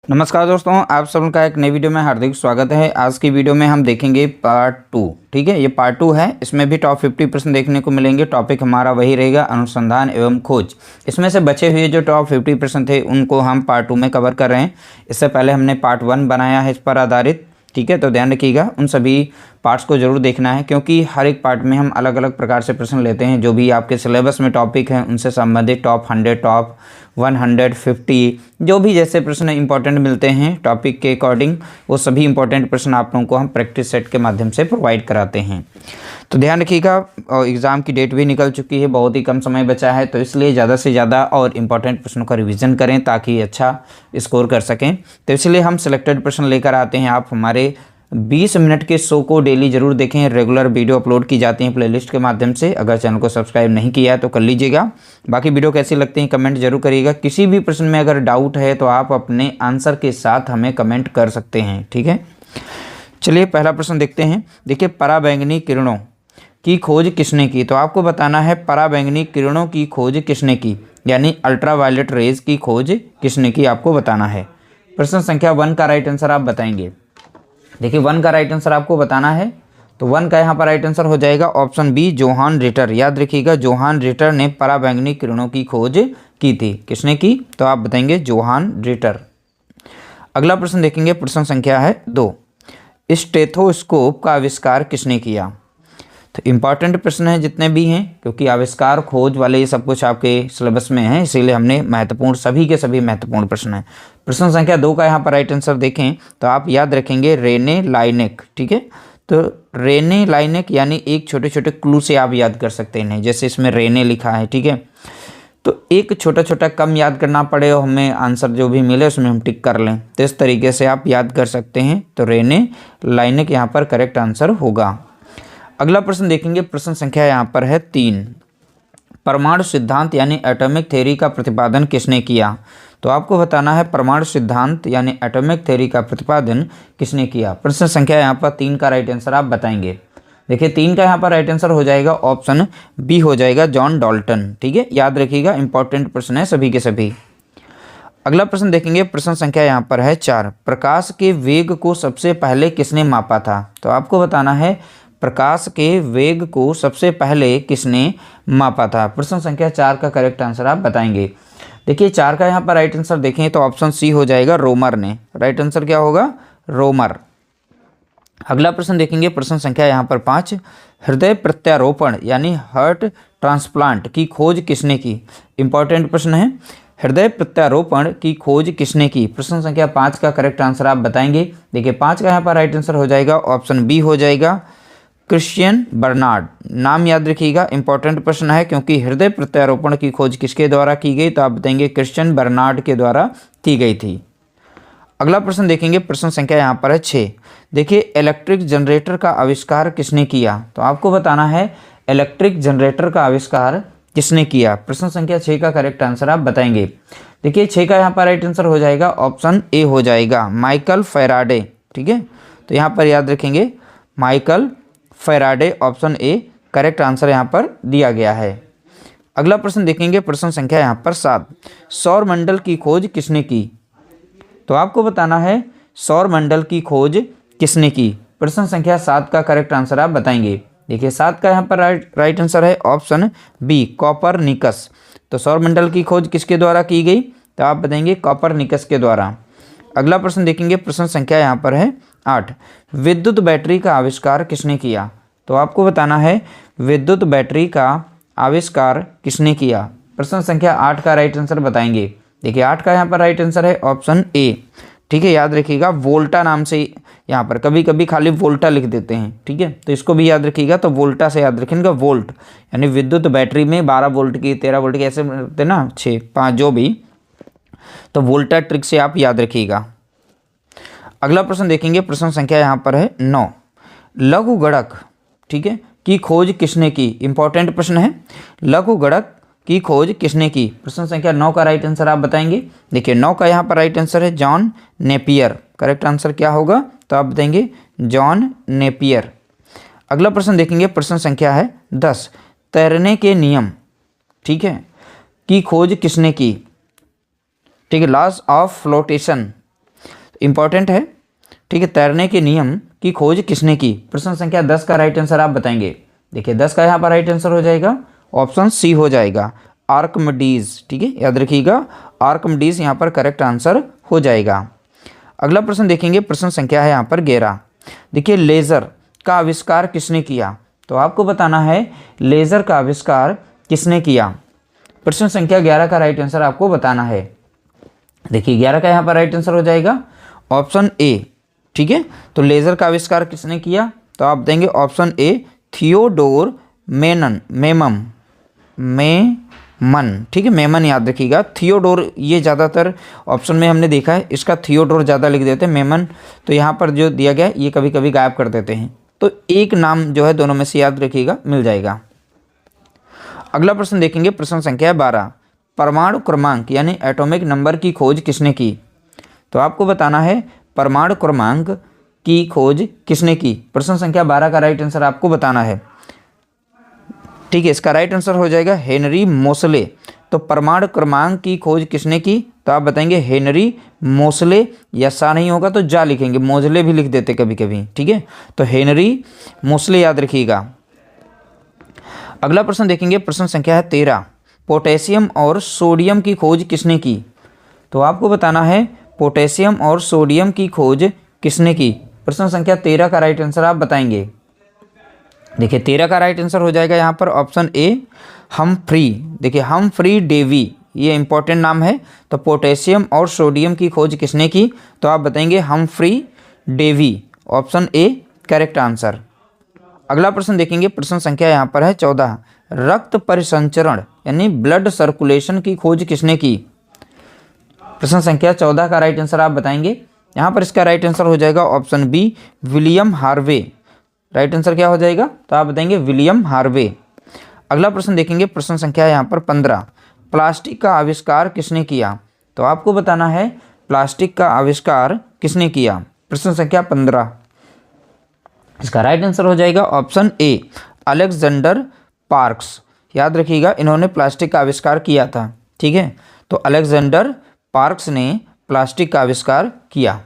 नमस्कार दोस्तों, आप सबका एक नई वीडियो में हार्दिक स्वागत है। आज की वीडियो में हम देखेंगे पार्ट 2। ठीक है, ये पार्ट 2 है। इसमें भी टॉप 50% देखने को मिलेंगे। टॉपिक हमारा वही रहेगा, अनुसंधान एवं खोज। इसमें से बचे हुए जो टॉप 50% थे उनको हम पार्ट 2 में कवर कर रहे हैं। इससे पहले हमने पार्ट 1 बनाया है इस पर आधारित। ठीक है, तो ध्यान रखिएगा, उन सभी पार्ट्स को जरूर देखना है, क्योंकि हर एक पार्ट में हम अलग अलग प्रकार से प्रश्न लेते हैं। जो भी आपके सिलेबस में टॉपिक हैं उनसे संबंधित टॉप 100, टॉप 150, जो भी जैसे प्रश्न इंपॉर्टेंट मिलते हैं टॉपिक के अकॉर्डिंग, वो सभी इंपॉर्टेंट प्रश्न आप लोगों को हम प्रैक्टिस सेट के माध्यम से प्रोवाइड कराते हैं। तो ध्यान रखिएगा, एग्ज़ाम की डेट भी निकल चुकी है, बहुत ही कम समय बचा है, तो इसलिए ज़्यादा से ज़्यादा और इम्पॉर्टेंट प्रश्नों का रिवीजन करें ताकि अच्छा स्कोर कर सकें। तो इसलिए हम सिलेक्टेड प्रश्न लेकर आते हैं। आप हमारे 20 मिनट के शो को डेली जरूर देखें। रेगुलर वीडियो अपलोड की जाती हैं प्लेलिस्ट के माध्यम से। अगर चैनल को सब्सक्राइब नहीं किया है तो कर लीजिएगा। बाकी वीडियो कैसी लगती है कमेंट जरूर करिएगा। किसी भी प्रश्न में अगर डाउट है तो आप अपने आंसर के साथ हमें कमेंट कर सकते हैं। ठीक है, चलिए पहला प्रश्न देखते हैं। देखिए, पराबैंगनी किरणों की खोज किसने की? तो आपको बताना है पराबैंगनी किरणों की खोज किसने की, यानी अल्ट्रावायलेट रेज की खोज किसने की, आपको बताना है। प्रश्न संख्या 1 का राइट आंसर आप बताएंगे। देखिए, 1 का राइट आंसर आपको बताना है, तो 1 का यहाँ पर राइट आंसर हो जाएगा ऑप्शन बी, जोहान रिटर। याद रखिएगा, जोहान रिटर ने पराबैंगनी किरणों की खोज की थी। किसने की? तो आप बताएंगे जोहान रिटर। अगला प्रश्न देखेंगे, प्रश्न संख्या है 2। स्टेथोस्कोप का आविष्कार किसने किया? तो इंपॉर्टेंट प्रश्न है जितने भी हैं, क्योंकि आविष्कार खोज वाले ये सब कुछ आपके सिलेबस में है, इसीलिए हमने महत्वपूर्ण सभी के सभी महत्वपूर्ण प्रश्न हैं। प्रश्न संख्या 2 का यहाँ पर राइट आंसर देखें तो आप याद रखेंगे रेने लाइनेक। ठीक है, तो रेने लाइनेक यानी एक छोटे छोटे क्लू से आप याद कर सकते हैं, जैसे इसमें रेने लिखा है। ठीक है, तो एक छोटा छोटा कम याद करना पड़े और हमें आंसर जो भी मिले उसमें हम टिक कर लें, तो इस तरीके से आप याद कर सकते हैं। तो रेने लाइनेक यहाँ पर करेक्ट आंसर होगा। अगला प्रश्न देखेंगे, प्रश्न संख्या यहाँ पर है 3। परमाणु सिद्धांत यानी एटॉमिक थ्योरी का प्रतिपादन किसने किया? तो आपको बताना है परमाणु सिद्धांत यानी एटॉमिक थ्योरी का प्रतिपादन किसने किया। प्रश्न संख्या यहाँ पर 3 का राइट आंसर आप बताएंगे। देखिए, 3 का यहाँ पर राइट आंसर हो जाएगा ऑप्शन बी, हो जाएगा जॉन डाल्टन। ठीक है, याद रखिएगा, इंपॉर्टेंट प्रश्न है सभी के सभी। अगला प्रश्न देखेंगे, प्रश्न संख्या यहाँ पर है 4। प्रकाश के वेग को सबसे पहले किसने मापा था? तो आपको बताना है प्रकाश के वेग को सबसे पहले किसने मापा था। प्रश्न संख्या 4 का करेक्ट आंसर आप बताएंगे। देखिए, 4 का यहाँ पर राइट आंसर देखें तो ऑप्शन सी हो जाएगा, रोमर ने। राइट आंसर क्या होगा? रोमर। अगला प्रश्न देखेंगे, प्रश्न संख्या यहाँ पर 5। हृदय प्रत्यारोपण यानी हार्ट ट्रांसप्लांट की खोज किसने की? इंपॉर्टेंट प्रश्न है, हृदय प्रत्यारोपण की खोज किसने की। प्रश्न संख्या 5 का करेक्ट आंसर आप बताएंगे। देखिए, 5 का यहाँ पर राइट आंसर हो जाएगा ऑप्शन बी, हो जाएगा क्रिश्चियन बर्नार्ड। नाम याद रखिएगा, इंपॉर्टेंट प्रश्न है, क्योंकि हृदय प्रत्यारोपण की खोज किसके द्वारा की गई? तो आप बताएंगे क्रिश्चियन बर्नार्ड के द्वारा की गई थी। अगला प्रश्न देखेंगे, प्रश्न संख्या यहाँ पर है 6। देखिए, इलेक्ट्रिक जनरेटर का आविष्कार किसने किया? तो आपको बताना है इलेक्ट्रिक जनरेटर का आविष्कार किसने किया। प्रश्न संख्या 6 का करेक्ट आंसर आप बताएंगे। देखिए, 6 का यहाँ पर राइट आंसर हो जाएगा ऑप्शन ए, हो जाएगा माइकल फैराडे। ठीक है, तो यहाँ पर याद रखेंगे Michael Faraday, option A correct answer यहाँ पर दिया गया है। अगला प्रश्न देखेंगे, प्रश्न संख्या यहाँ पर 7। सौर मंडल की खोज किसने की? तो आपको बताना है सौर मंडल की खोज किसने की। प्रश्न संख्या 7 का करेक्ट आंसर आप बताएंगे। देखिए, 7 का यहाँ पर राइट आंसर है ऑप्शन बी, कॉपरनिकस। तो सौर मंडल की खोज किसके द्वारा की गई? तो आप बताएंगे कॉपरनिकस के द्वारा। अगला प्रश्न देखेंगे, प्रश्न संख्या यहाँ पर है 8। विद्युत बैटरी का आविष्कार किसने किया? तो आपको बताना है विद्युत बैटरी का आविष्कार किसने किया। प्रश्न संख्या 8 का राइट आंसर बताएंगे। देखिए, 8 का यहाँ पर राइट आंसर है ऑप्शन ए। ठीक है, याद रखिएगा, वोल्टा नाम से यहाँ पर कभी कभी खाली वोल्टा लिख देते हैं। ठीक है, तो इसको भी याद रखिएगा, तो वोल्टा से याद रखिएगा, वोल्ट यानी विद्युत बैटरी में 12 वोल्ट की, 13 वोल्ट की, ऐसे होते ना, 6, 5 जो भी, तो वोल्टा ट्रिक से आप याद रखिएगा। अगला प्रश्न देखेंगे, प्रश्न संख्या यहाँ पर है 9। लघु गणक, ठीक है, की खोज किसने की? इंपॉर्टेंट प्रश्न है, लघु गणक की खोज किसने की। प्रश्न संख्या 9 का राइट आंसर आप बताएंगे। देखिए, 9 का यहाँ पर राइट आंसर है जॉन नेपियर। करेक्ट आंसर क्या होगा? तो आप बताएंगे जॉन नेपियर। अगला प्रश्न देखेंगे, प्रश्न संख्या है 10। तैरने के नियम, ठीक है, की खोज किसने की? ठीक है, लॉज ऑफ फ्लोटेशन इंपॉर्टेंट है, ठीक है। तैरने के नियम की खोज किसने की? प्रश्न संख्या 10 का राइट आंसर आप बताएंगे। देखिए 10 का यहाँ पर राइट आंसर हो जाएगा ऑप्शन सी हो जाएगा, आर्कमिडीज, ठीक है, याद रखिएगा आर्कमिडीज यहाँ पर करेक्ट आंसर हो जाएगा। अगला प्रश्न देखेंगे, प्रश्न संख्या है यहाँ पर 11। देखिए लेज़र का आविष्कार किसने किया? तो आपको बताना है लेज़र का आविष्कार किसने किया। प्रश्न संख्या 11 का राइट आंसर आपको बताना है। देखिए 11 का यहाँ पर राइट आंसर हो जाएगा ऑप्शन ए, ठीक है। तो लेज़र का आविष्कार किसने किया? तो आप देंगे ऑप्शन ए, थियोडोर मेमन, ठीक है, मेमन याद रखिएगा। थियोडोर ये ज़्यादातर ऑप्शन में हमने देखा है, इसका थियोडोर ज़्यादा लिख देते हैं, मेमन तो यहाँ पर जो दिया गया है ये कभी कभी गायब कर देते हैं। तो एक नाम जो है दोनों में से याद रखिएगा, मिल जाएगा। अगला प्रश्न देखेंगे, प्रश्न संख्या 12। परमाणु क्रमांक यानी एटॉमिक नंबर की खोज किसने की? तो आपको बताना है परमाणु क्रमांक की खोज किसने की। प्रश्न संख्या 12 का राइट आंसर आपको बताना है, ठीक है। इसका राइट आंसर हो जाएगा हेनरी मोसले। तो परमाणु क्रमांक की खोज किसने की? तो आप बताएंगे हेनरी मोसले, या सा नहीं होगा तो जा लिखेंगे, मोजले भी लिख देते कभी कभी, ठीक है। तो हेनरी मोसले याद रखिएगा। अगला प्रश्न देखेंगे, प्रश्न संख्या है 13। पोटेशियम और सोडियम की खोज किसने की? तो आपको बताना है पोटेशियम और सोडियम की खोज किसने की। प्रश्न संख्या 13 का राइट आंसर आप बताएंगे। देखिए 13 का राइट आंसर हो जाएगा यहाँ पर ऑप्शन ए, हमफ्री। देखिए हमफ्री डेवी, ये इंपॉर्टेंट नाम है। तो पोटेशियम और सोडियम की खोज किसने की? तो आप बताएंगे Humphry Davy, option A correct answer. अगला प्रश्न देखेंगे, प्रश्न संख्या यहाँ पर है 14। रक्त परिसंचरण यानी ब्लड सर्कुलेशन की खोज किसने की? प्रश्न संख्या 14 का राइट आंसर आप बताएंगे। यहाँ पर इसका राइट आंसर हो जाएगा option B, William Harvey. Right answer क्या हो जाएगा? तो आप बताएंगे विलियम हार्वे। अगला प्रश्न देखेंगे, प्रश्न संख्या यहाँ पर 15। प्लास्टिक का आविष्कार किसने किया? तो आपको बताना है प्लास्टिक का आविष्कार किसने किया। प्रश्न संख्या 15, इसका राइट आंसर हो जाएगा ऑप्शन ए, अलेक्जेंडर पार्क्स। याद रखिएगा इन्होंने प्लास्टिक का आविष्कार किया था, ठीक है। तो अलेक्जेंडर पार्क्स ने प्लास्टिक का आविष्कार किया।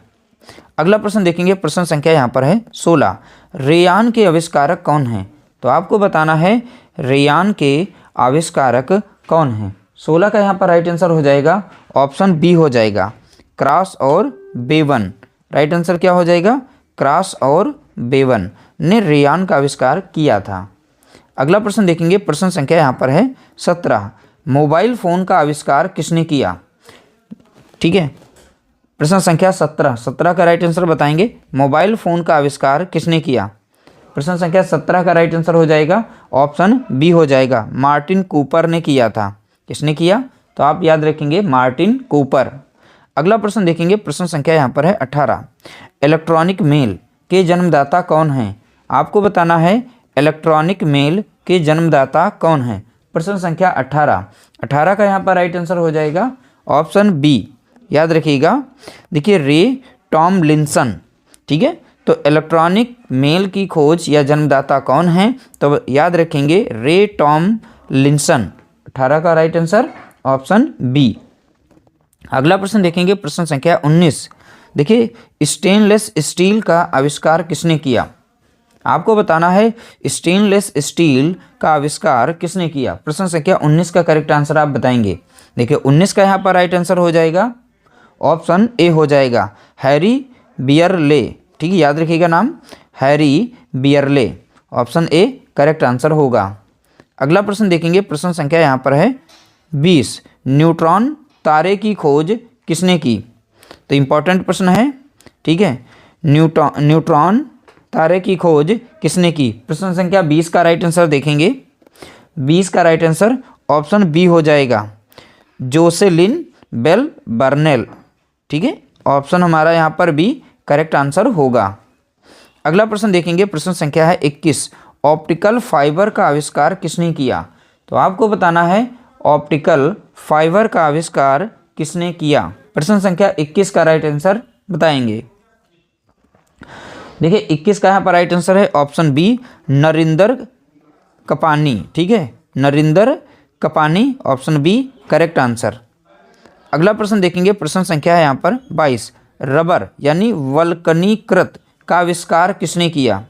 अगला प्रश्न देखेंगे, प्रश्न संख्या यहाँ पर है 16। रेयान के आविष्कारक कौन हैं? तो आपको बताना है रेयान के आविष्कारक कौन हैं। 16 का यहाँ पर राइट आंसर हो जाएगा ऑप्शन बी हो जाएगा, क्रॉस और बेवन। राइट आंसर क्या हो जाएगा? क्रॉस और बेवन ने रेयान का आविष्कार किया था। अगला प्रश्न देखेंगे, प्रश्न संख्या यहाँ पर है 17। मोबाइल फ़ोन का आविष्कार किसने किया? ठीक है, प्रश्न संख्या 17 का राइट आंसर बताएंगे। मोबाइल फ़ोन का आविष्कार किसने किया? प्रश्न संख्या 17 का राइट आंसर हो जाएगा ऑप्शन बी हो जाएगा, मार्टिन कूपर ने किया था। किसने किया? तो आप याद रखेंगे मार्टिन कूपर। अगला प्रश्न देखेंगे, प्रश्न संख्या यहाँ पर है 18। इलेक्ट्रॉनिक मेल के जन्मदाता कौन हैं? आपको बताना है इलेक्ट्रॉनिक मेल के जन्मदाता कौन हैं। प्रश्न संख्या 18 का यहाँ पर राइट आंसर हो जाएगा ऑप्शन बी, याद रखिएगा। देखिए रे टॉमलिंसन, ठीक है। तो इलेक्ट्रॉनिक मेल की खोज या जन्मदाता कौन है? तो याद रखेंगे रे टॉमलिंसन। 18 का राइट आंसर ऑप्शन बी। अगला प्रश्न देखेंगे, प्रश्न संख्या 19। देखिए स्टेनलेस स्टील का आविष्कार किसने किया? आपको बताना है स्टेनलेस स्टील का आविष्कार किसने किया। प्रश्न संख्या 19 का करेक्ट आंसर आप बताएंगे। देखिए 19 का यहाँ पर राइट आंसर हो जाएगा ऑप्शन ए हो जाएगा, हैरी बियरले। ठीक है, याद रखिएगा नाम, Harry Brearley. Option A correct answer होगा। अगला प्रश्न देखेंगे, प्रश्न संख्या यहाँ पर है 20। न्यूट्रॉन तारे की खोज किसने की? तो इम्पॉर्टेंट प्रश्न है, ठीक है। न्यूट्रॉन तारे की खोज किसने की? प्रश्न संख्या 20 का राइट आंसर देखेंगे। 20 का राइट आंसर ऑप्शन बी हो जाएगा, जोसेलिन बेल बर्नेल। ठीक है, ऑप्शन हमारा यहाँ पर बी करेक्ट आंसर होगा। अगला प्रश्न देखेंगे, प्रश्न संख्या है 21। ऑप्टिकल फाइबर का आविष्कार किसने किया? तो आपको बताना है ऑप्टिकल फाइबर का आविष्कार किसने किया। प्रश्न संख्या 21 का राइट आंसर बताएंगे। देखिए 21 का यहाँ पर राइट आंसर है ऑप्शन बी, नरिंदर कपानी। ठीक है, Narinder Kapany, option B correct answer. अगला प्रश्न देखेंगे, प्रश्न संख्या है यहाँ पर 22। रबर यानी वल्कनीकृत का आविष्कार किसने किया?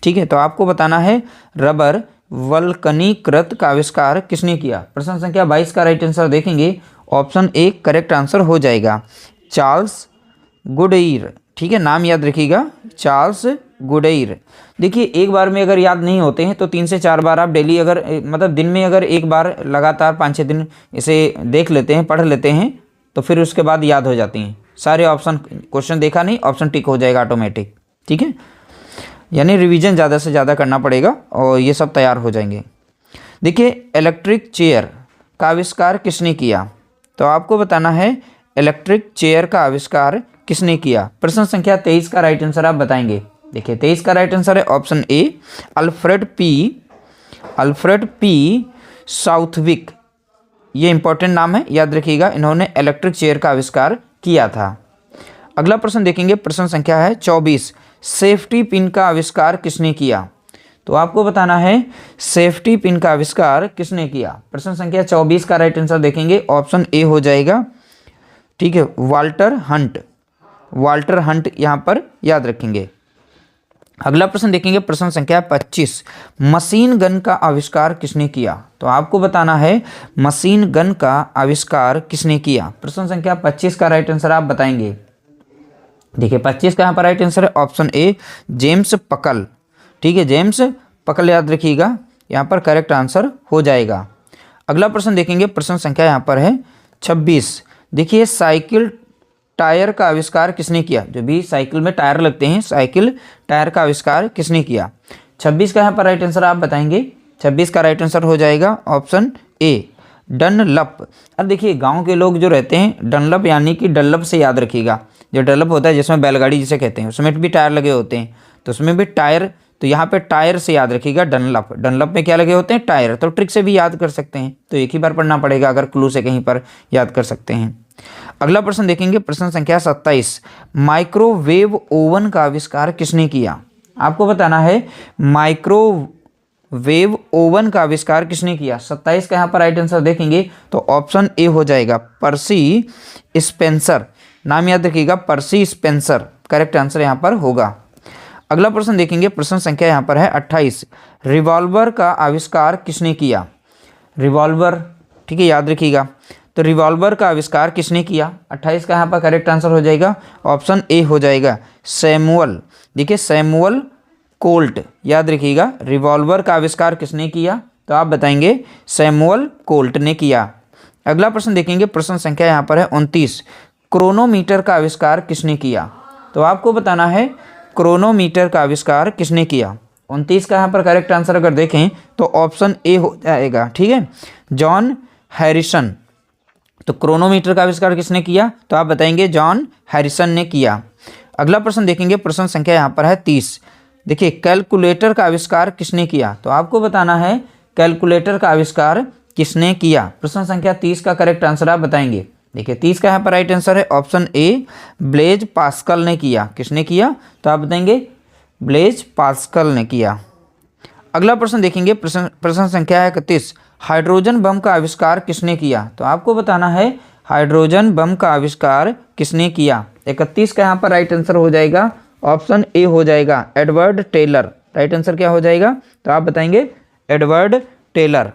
ठीक है, तो आपको बताना है रबर वल्कनीकृत का आविष्कार किसने किया। प्रश्न संख्या 22 का राइट आंसर देखेंगे, ऑप्शन ए करेक्ट आंसर हो जाएगा, चार्ल्स गुडईर। ठीक है, नाम याद रखिएगा, चार्ल्स गुडईर। देखिए एक बार में अगर याद नहीं होते हैं तो 3 से 4 बार आप डेली अगर मतलब दिन में अगर एक बार लगातार 5-6 दिन इसे देख लेते हैं, पढ़ लेते हैं, तो फिर उसके बाद याद हो जाती हैं। सारे ऑप्शन, क्वेश्चन देखा नहीं, ऑप्शन टिक हो जाएगा ऑटोमेटिक। ठीक है, यानी रिवीजन ज़्यादा से ज़्यादा करना पड़ेगा और ये सब तैयार हो जाएंगे। देखिए इलेक्ट्रिक चेयर का आविष्कार किसने किया? तो आपको बताना है इलेक्ट्रिक चेयर का आविष्कार किसने किया। प्रश्न संख्या 23 का राइट आंसर आप बताएंगे। देखिए 23 का राइट आंसर है option A, Alfred P Southwick. ये इंपॉर्टेंट नाम है, याद रखिएगा, इन्होंने इलेक्ट्रिक चेयर का आविष्कार किया था। अगला प्रश्न देखेंगे, प्रश्न संख्या है 24, सेफ्टी पिन का आविष्कार किसने किया? तो आपको बताना है सेफ्टी पिन का आविष्कार किसने किया। प्रश्न संख्या 24 का राइट आंसर देखेंगे, ऑप्शन ए हो जाएगा। ठीक है, वाल्टर हंट यहाँ पर याद रखेंगे। अगला प्रश्न देखेंगे, प्रश्न संख्या 25, मशीन गन का आविष्कार किसने किया? तो आपको बताना है मशीन गन का आविष्कार किसने किया। प्रश्न संख्या 25 का राइट आंसर आप बताएंगे। देखिए 25 का यहाँ पर राइट आंसर है ऑप्शन ए, जेम्स पकल। ठीक है, जेम्स पकल याद रखिएगा, यहाँ पर करेक्ट आंसर हो जाएगा। अगला प्रश्न देखेंगे, प्रश्न संख्या यहाँ पर है 26। देखिए साइकिल टायर का आविष्कार किसने किया? जो भी साइकिल में टायर लगते हैं, साइकिल टायर का आविष्कार किसने किया? 26 का यहाँ पर राइट आंसर आप बताएंगे। 26 का राइट आंसर हो जाएगा ऑप्शन ए, डनलप। अब देखिए गांव के लोग जो रहते हैं, डनलप यानी कि डनलप से याद रखिएगा। जो डनलप होता है जिसमें बैलगाड़ी जिसे कहते हैं, उसमें भी टायर लगे होते हैं, तो उसमें भी टायर, तो यहाँ पे टायर से याद रखिएगा डनलप। डनलप में क्या लगे होते हैं? टायर। तो ट्रिक से भी याद कर सकते हैं, तो एक ही बार पढ़ना पड़ेगा, अगर क्लू से कहीं पर याद कर सकते हैं। अगला प्रश्न देखेंगे, प्रश्न संख्या 27, माइक्रोवेव ओवन का आविष्कार किसने किया? आपको बताना है माइक्रोवेव ओवन का आविष्कार किसने किया। 27 का यहाँ पर राइट आंसर देखेंगे तो ऑप्शन ए हो जाएगा, पर्सी स्पेंसर। नाम याद रखिएगा, पर्सी स्पेंसर करेक्ट आंसर यहाँ पर होगा। अगला प्रश्न देखेंगे, प्रश्न संख्या यहाँ पर है 28, रिवॉल्वर का आविष्कार किसने किया? रिवॉल्वर, ठीक है, याद रखिएगा, तो रिवॉल्वर का आविष्कार किसने किया? 28 का यहाँ पर करेक्ट आंसर हो जाएगा, ऑप्शन ए हो जाएगा, सैमुअल। देखिए सैमुअल कोल्ट, याद रखिएगा, रिवॉल्वर का आविष्कार किसने किया? तो आप बताएंगे सैमुअल कोल्ट ने किया। अगला प्रश्न देखेंगे, प्रश्न संख्या यहाँ पर है 29, क्रोनोमीटर का आविष्कार किसने किया? तो आपको बताना है क्रोनोमीटर का आविष्कार किसने किया। 29 का यहाँ पर करेक्ट आंसर अगर देखें तो ऑप्शन ए हो जाएगा। ठीक है, जॉन हैरिसन। तो क्रोनोमीटर का आविष्कार किसने किया? तो आप बताएंगे जॉन हैरिसन ने किया। अगला प्रश्न देखेंगे, प्रश्न संख्या यहाँ पर है 30। देखिए कैलकुलेटर का आविष्कार किसने किया? तो आपको बताना है कैलकुलेटर का आविष्कार किसने किया। प्रश्न संख्या 30 का करेक्ट आंसर आप बताएंगे। देखिए 30 का यहाँ पर राइट आंसर है ऑप्शन ए, ब्लेज पास्कल ने किया। किसने किया? तो आप बताएंगे ब्लेज पास्कल ने किया। अगला प्रश्न देखेंगे, प्रश्न संख्या 31, हाइड्रोजन बम का आविष्कार किसने किया? तो आपको बताना है हाइड्रोजन बम का आविष्कार किसने किया। 31 का यहाँ पर राइट आंसर हो जाएगा, ऑप्शन ए हो जाएगा, एडवर्ड टेलर। राइट आंसर क्या हो जाएगा? तो आप बताएंगे एडवर्ड टेलर।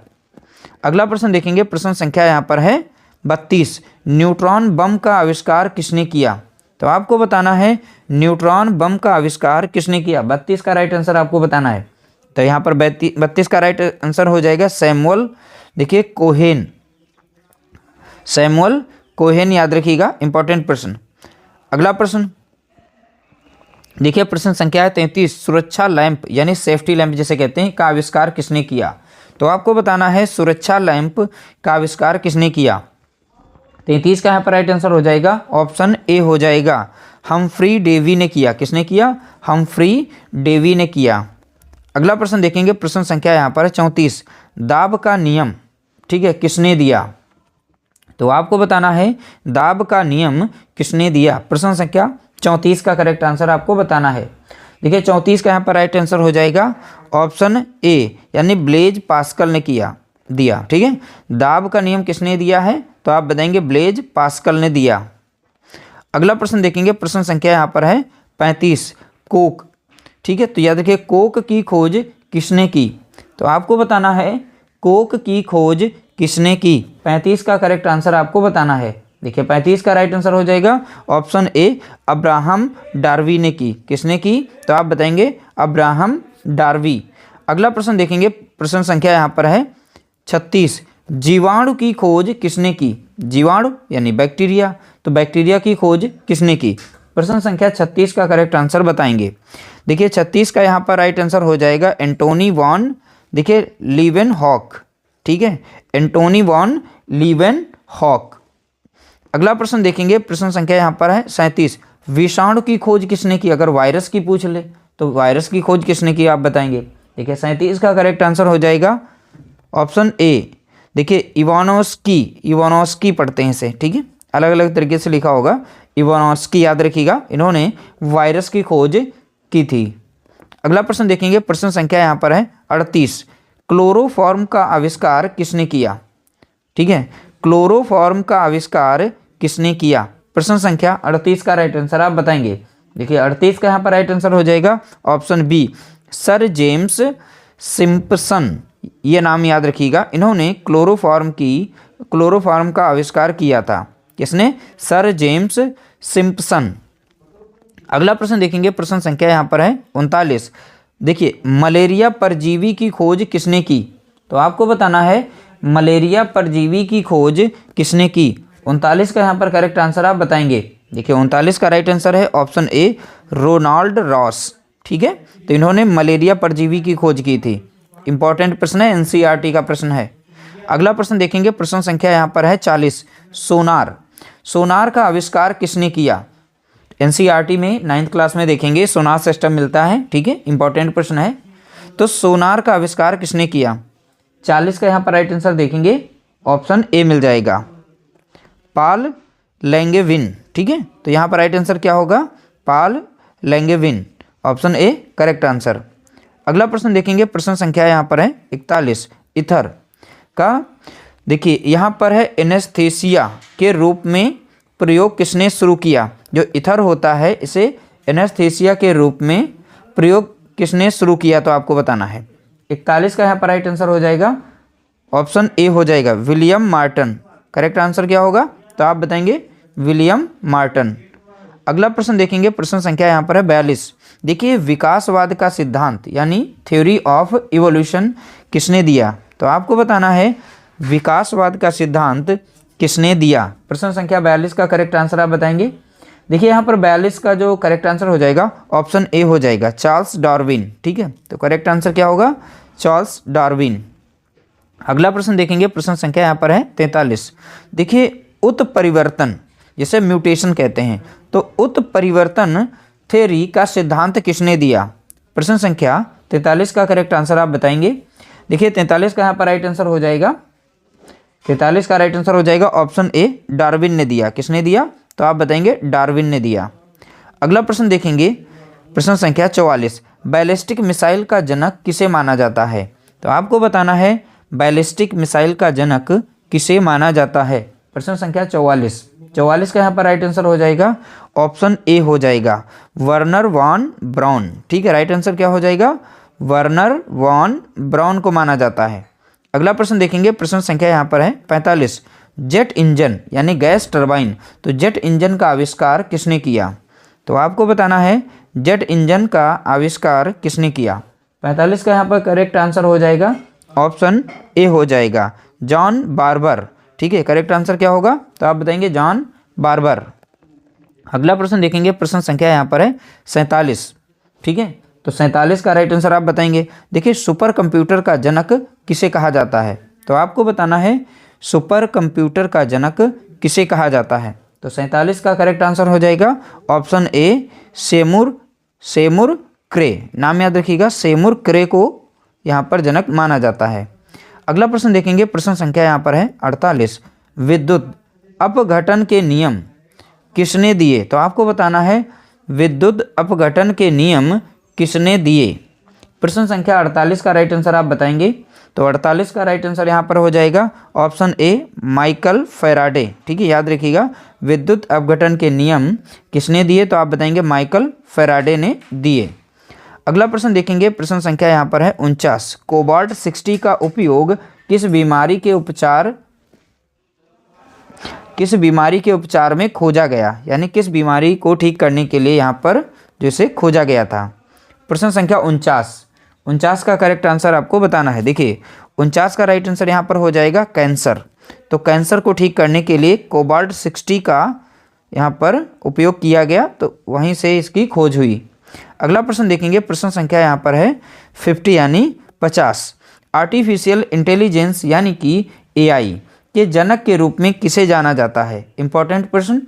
अगला प्रश्न देखेंगे, प्रश्न संख्या यहाँ पर है 32, न्यूट्रॉन बम का आविष्कार किसने किया? तो आपको बताना है न्यूट्रॉन बम का आविष्कार किसने किया। 32 का राइट आंसर आपको बताना है। तो यहाँ पर 32 का राइट आंसर हो जाएगा सैमुअल, देखिए कोहेन, सैमुअल कोहेन, याद रखिएगा, इंपॉर्टेंट प्रश्न। अगला प्रश्न देखिए, प्रश्न संख्या है 33, सुरक्षा लैंप यानी सेफ्टी लैंप जिसे कहते हैं का आविष्कार किसने किया? तो आपको बताना है सुरक्षा लैंप का आविष्कार किसने किया। 33 का यहाँ पर राइट आंसर हो जाएगा, ऑप्शन ए हो जाएगा, हम्फ्री डेवी ने किया। किसने किया? हम्फ्री डेवी ने किया। अगला प्रश्न देखेंगे, प्रश्न संख्या यहाँ पर 34, दाब का नियम, ठीक है, किसने दिया? तो आपको बताना है दाब का नियम किसने दिया। प्रश्न संख्या 34 का करेक्ट आंसर आपको बताना है। देखिए 34 का यहाँ पर राइट आंसर हो जाएगा, ऑप्शन ए, यानी ब्लेज पास्कल ने दिया। ठीक है, दाब का नियम किसने दिया है? तो आप बताएंगे ब्लेज पास्कल ने दिया। अगला प्रश्न देखेंगे, प्रश्न संख्या यहाँ पर है 35, कोक। ठीक है, तो याद रखिए कोक की खोज किसने की, तो आपको बताना है कोक की खोज किसने की। 35 का करेक्ट आंसर आपको बताना है। देखिए 35 का राइट आंसर हो जाएगा ऑप्शन ए, अब्राहम डार्वी ने की। किसने की, तो आप बताएंगे अब्राहम डार्वी। अगला प्रश्न देखेंगे, प्रश्न संख्या यहाँ पर है 36, जीवाणु की खोज किसने की। जीवाणु यानी बैक्टीरिया, तो बैक्टीरिया की खोज किसने की। प्रश्न संख्या 36 का करेक्ट आंसर बताएंगे। देखिए 36 का यहाँ पर राइट आंसर हो जाएगा एंटोनी वॉन, देखिए लीवेनहॉक। ठीक है, एंटोनी वॉन लीवेनहॉक। अगला प्रश्न देखेंगे, प्रश्न संख्या यहाँ पर है 37, विषाणु की खोज किसने की। अगर वायरस की पूछ ले तो वायरस की खोज किसने की आप बताएंगे। देखिए 37 का करेक्ट आंसर हो जाएगा ऑप्शन ए। देखिए इवानोस्की पढ़ते हैं इसे, ठीक है, अलग अलग तरीके से लिखा होगा। इवानोस्की याद रखिएगा, इन्होंने वायरस की खोज की थी। अगला प्रश्न देखेंगे, प्रश्न संख्या यहाँ पर है 38, क्लोरोफॉर्म का आविष्कार किसने किया। ठीक है, क्लोरोफॉर्म का आविष्कार किसने किया। प्रश्न संख्या 38 का राइट आंसर आप बताएंगे। देखिए 38 का यहाँ पर राइट आंसर हो जाएगा option B, sir James Simpson. ये नाम याद रखिएगा, इन्होंने क्लोरोफॉर्म का आविष्कार किया था। किसने, सर जेम्स सिम्पसन। अगला प्रश्न देखेंगे, प्रश्न संख्या यहाँ पर है 39, देखिए मलेरिया परजीवी की खोज किसने की, तो आपको बताना है मलेरिया परजीवी की खोज किसने की। 39 का यहाँ पर करेक्ट आंसर आप बताएंगे। देखिए 39 का राइट आंसर है ऑप्शन ए, रोनाल्ड रॉस। ठीक है, तो इन्होंने मलेरिया परजीवी की खोज की थी। इंपॉर्टेंट प्रश्न है, एनसीईआरटी का प्रश्न है। अगला प्रश्न देखेंगे, प्रश्न संख्या यहाँ पर है 40, सोनार। सोनार का आविष्कार किसने किया। एनसीईआरटी में 9th क्लास में देखेंगे सोनार सिस्टम मिलता है। ठीक है, इंपॉर्टेंट प्रश्न है। तो सोनार का आविष्कार किसने किया। 40 का यहाँ पर राइट आंसर देखेंगे ऑप्शन ए मिल जाएगा, पाल लैंगेविन। ठीक है, तो यहाँ पर राइट आंसर क्या होगा, पाल लैंगेविन, ऑप्शन ए करेक्ट आंसर। अगला प्रश्न देखेंगे, प्रश्न संख्या यहाँ पर है 41, इथर का देखिए यहाँ पर है एनेस्थेसिया के रूप में प्रयोग किसने शुरू किया। जो इथर होता है इसे एनेस्थेसिया के रूप में प्रयोग किसने शुरू किया, तो आपको बताना है। 41 का यहाँ पर राइट आंसर हो जाएगा ऑप्शन ए हो जाएगा, विलियम मार्टन। करेक्ट आंसर क्या होगा, तो आप बताएंगे विलियम मार्टन। अगला प्रश्न देखेंगे, प्रश्न संख्या यहाँ पर है 42, देखिए विकासवाद का सिद्धांत यानी थ्योरी ऑफ इवोल्यूशन किसने दिया, तो आपको बताना है विकासवाद का सिद्धांत किसने दिया। प्रश्न संख्या 42 का करेक्ट आंसर आप बताएंगे। देखिए यहाँ पर 42 का जो करेक्ट आंसर हो जाएगा ऑप्शन ए हो जाएगा, चार्ल्स डार्विन। ठीक है, तो करेक्ट आंसर क्या होगा, चार्ल्स डार्विन। अगला प्रश्न देखेंगे, प्रश्न संख्या यहाँ पर है 43, देखिए उत्परिवर्तन जिसे म्यूटेशन कहते हैं, तो उत्परिवर्तन थ्योरी का सिद्धांत किसने दिया। प्रश्न संख्या 43 का करेक्ट आंसर आप बताएंगे। देखिए 43 का यहाँ पर राइट आंसर हो जाएगा, 43 का राइट आंसर हो जाएगा ऑप्शन ए, डार्विन ने दिया। किसने दिया, तो आप बताएंगे डार्विन ने दिया। अगला प्रश्न देखेंगे, प्रश्न संख्या 44, बैलिस्टिक मिसाइल का जनक किसे माना जाता है, तो आपको बताना है बैलिस्टिक मिसाइल का जनक किसे माना जाता है। प्रश्न संख्या 44 का यहाँ पर राइट आंसर हो जाएगा ऑप्शन ए हो जाएगा, वर्नर वॉन ब्राउन। ठीक है, राइट आंसर क्या हो जाएगा, वर्नर वॉन ब्राउन को माना जाता है। अगला प्रश्न देखेंगे, प्रश्न संख्या यहाँ पर है 45, जेट इंजन यानी गैस टरबाइन, तो जेट इंजन का आविष्कार किसने किया, तो आपको बताना है जेट इंजन का आविष्कार किसने किया। 45 का यहाँ पर करेक्ट आंसर हो जाएगा ऑप्शन ए हो जाएगा, जॉन बार्बर। ठीक है, करेक्ट आंसर क्या होगा, तो आप बताएंगे जॉन बार्बर। अगला प्रश्न देखेंगे, प्रश्न संख्या यहाँ पर है 47। ठीक है, तो 47 का राइट आंसर आप बताएंगे। देखिए सुपर कंप्यूटर का जनक किसे कहा जाता है, तो आपको बताना है सुपर कंप्यूटर का जनक किसे कहा जाता है। तो 47 का करेक्ट आंसर हो जाएगा ऑप्शन ए, सेमुर क्रे। नाम याद रखिएगा, सेमुर क्रे को यहाँ पर जनक माना जाता है। अगला प्रश्न देखेंगे, प्रश्न संख्या यहाँ पर है 48, विद्युत अपघटन के नियम किसने दिए, तो आपको बताना है विद्युत अपघटन के नियम किसने दिए। प्रश्न संख्या 48 का राइट आंसर आप बताएंगे। तो 48 का राइट आंसर यहाँ पर हो जाएगा ऑप्शन ए माइकल फैराडे। ठीक है, याद रखिएगा विद्युत अपघटन के नियम किसने दिए, तो आप बताएंगे माइकल फैराडे ने दिए। अगला प्रश्न देखेंगे, प्रश्न संख्या यहाँ पर है 49। कोबाल्ट 60 का उपयोग किस बीमारी के उपचार में खोजा गया, यानी किस बीमारी को ठीक करने के लिए यहाँ पर जो इसे खोजा गया था। प्रश्न संख्या 49 का करेक्ट आंसर आपको बताना है। देखिए 49 का राइट आंसर यहाँ पर हो जाएगा कैंसर। तो कैंसर को ठीक करने के लिए कोबाल्ट 60 का यहाँ पर उपयोग किया गया, तो वहीं से इसकी खोज हुई। अगला प्रश्न देखेंगे, प्रश्न संख्या यहाँ पर है 50 यानी 50। आर्टिफिशियल इंटेलिजेंस यानी कि AI के जनक के रूप में किसे जाना जाता है। इंपॉर्टेंट प्रश्न,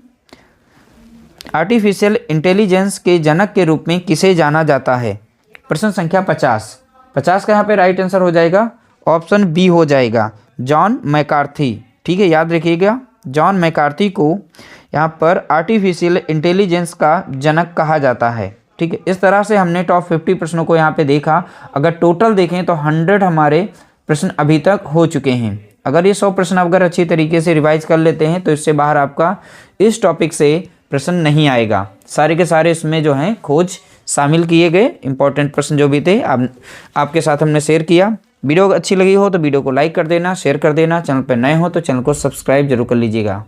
आर्टिफिशियल इंटेलिजेंस के जनक के रूप में किसे जाना जाता है। प्रश्न संख्या 50 का यहाँ पे राइट आंसर हो जाएगा ऑप्शन बी हो जाएगा जॉन मैकार्थी। ठीक है, याद रखिएगा जॉन मैकार्थी को यहाँ पर आर्टिफिशियल इंटेलिजेंस का जनक कहा जाता है। ठीक है, इस तरह से हमने टॉप 50 प्रश्नों को यहाँ पे देखा। अगर टोटल देखें तो 100 हमारे प्रश्न अभी तक हो चुके हैं। अगर ये 100 प्रश्न अगर अच्छी तरीके से रिवाइज कर लेते हैं तो इससे बाहर आपका इस टॉपिक से प्रश्न नहीं आएगा। सारे के सारे इसमें जो हैं खोज शामिल किए गए इंपॉर्टेंट प्रश्न जो भी थे आपके साथ हमने शेयर किया। वीडियो अच्छी लगी हो तो वीडियो को लाइक कर देना, शेयर कर देना। चैनल पर नए हो तो चैनल को सब्सक्राइब जरूर कर लीजिएगा।